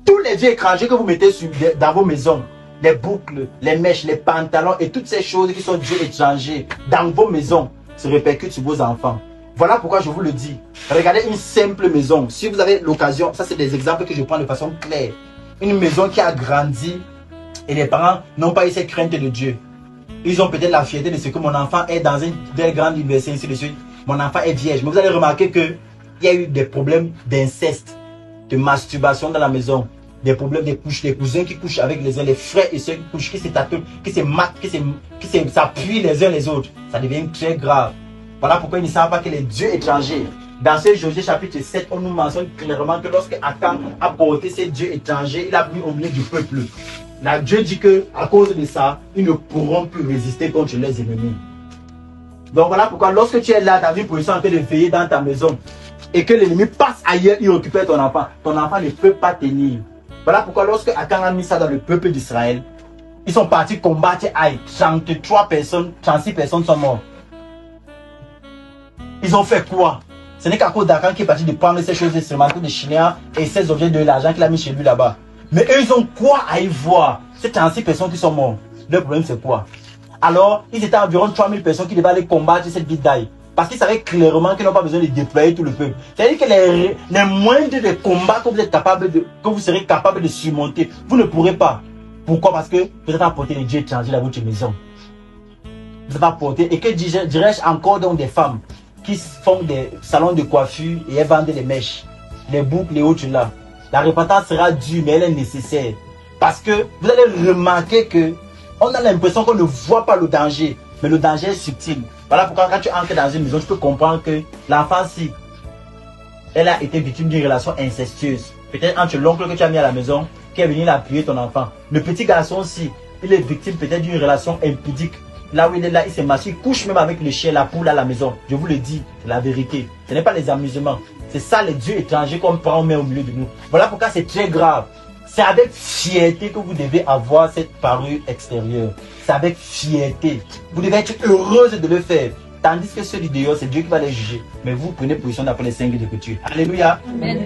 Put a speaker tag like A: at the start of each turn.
A: tous les vieux étrangers que vous mettez dans vos maisons, les boucles, les mèches, les pantalons et toutes ces choses qui sont dieux étrangers dans vos maisons se répercutent sur vos enfants. Voilà pourquoi je vous le dis. Regardez une simple maison. Si vous avez l'occasion, ça c'est des exemples que je prends de façon claire. Une maison qui a grandi et les parents n'ont pas eu cette crainte de Dieu. Ils ont peut-être la fierté de ce que mon enfant est dans une belle grande université, ainsi de suite. Mon enfant est vierge. Mais vous allez remarquer qu'il y a eu des problèmes d'inceste, de masturbation dans la maison. Des problèmes des couches, des cousins qui couchent avec les uns, les frères et sœurs qui couchent, qui se tatouent, qui se matent, qui s'appuient les uns les autres. Ça devient très grave. Voilà pourquoi ils ne savent pas que les dieux étrangers, dans ce Josué chapitre 7, on nous mentionne clairement que lorsque Akan a porté ces dieux étrangers, il a mis au milieu du peuple. Là, Dieu dit que à cause de ça, ils ne pourront plus résister contre leurs ennemis. Donc voilà pourquoi lorsque tu es là dans une position en train de veiller dans ta maison et que l'ennemi passe ailleurs, il récupère ton enfant ne peut pas tenir. Voilà pourquoi lorsque Akan a mis ça dans le peuple d'Israël, ils sont partis combattre Aïe. 33 personnes, 36 personnes sont mortes. Ils ont fait quoi? Ce n'est qu'à cause d'Akan qui est parti de prendre ces choses instrumentales de Chinéa et ces objets de l'argent qu'il a mis chez lui là-bas. Mais eux, ils ont quoi à y voir? Ces 36 personnes qui sont mortes. Le problème, c'est quoi? Alors, ils étaient environ 3000 personnes qui devaient aller combattre cette ville d'Aïe. Parce qu'ils savaient clairement qu'ils n'ont pas besoin de déployer tout le peuple. C'est-à-dire que les moindres des combats que vous êtes capable de, que vous serez capable de surmonter, vous ne pourrez pas. Pourquoi? Parce que vous êtes apporté les dieux étrangers dans votre maison. Vous êtes apporté, et que dirais-je encore donc des femmes qui font des salons de coiffure et elles vendent les mèches, les boucles, les autres là. La repentance sera dure, mais elle est nécessaire. Parce que vous allez remarquer que on a l'impression qu'on ne voit pas le danger, mais le danger est subtil. Voilà pourquoi quand tu entres dans une maison, tu peux comprendre que l'enfant, si elle a été victime d'une relation incestueuse, peut-être entre l'oncle que tu as mis à la maison, qui est venu appuyer ton enfant. Le petit garçon aussi, il est victime peut-être d'une relation impudique. Là où il est là, il s'est masqué, il couche même avec le chien, la poule à la maison. Je vous le dis, c'est la vérité. Ce n'est pas les amusements. C'est ça les dieux étrangers qu'on prend, on met au milieu de nous. Voilà pourquoi c'est très grave. C'est avec fierté que vous devez avoir cette parure extérieure. C'est avec fierté. Vous devez être heureuse de le faire. Tandis que ceux du dehors, c'est Dieu qui va les juger. Mais vous prenez position d'après les 5 de couture. Alléluia. Amen.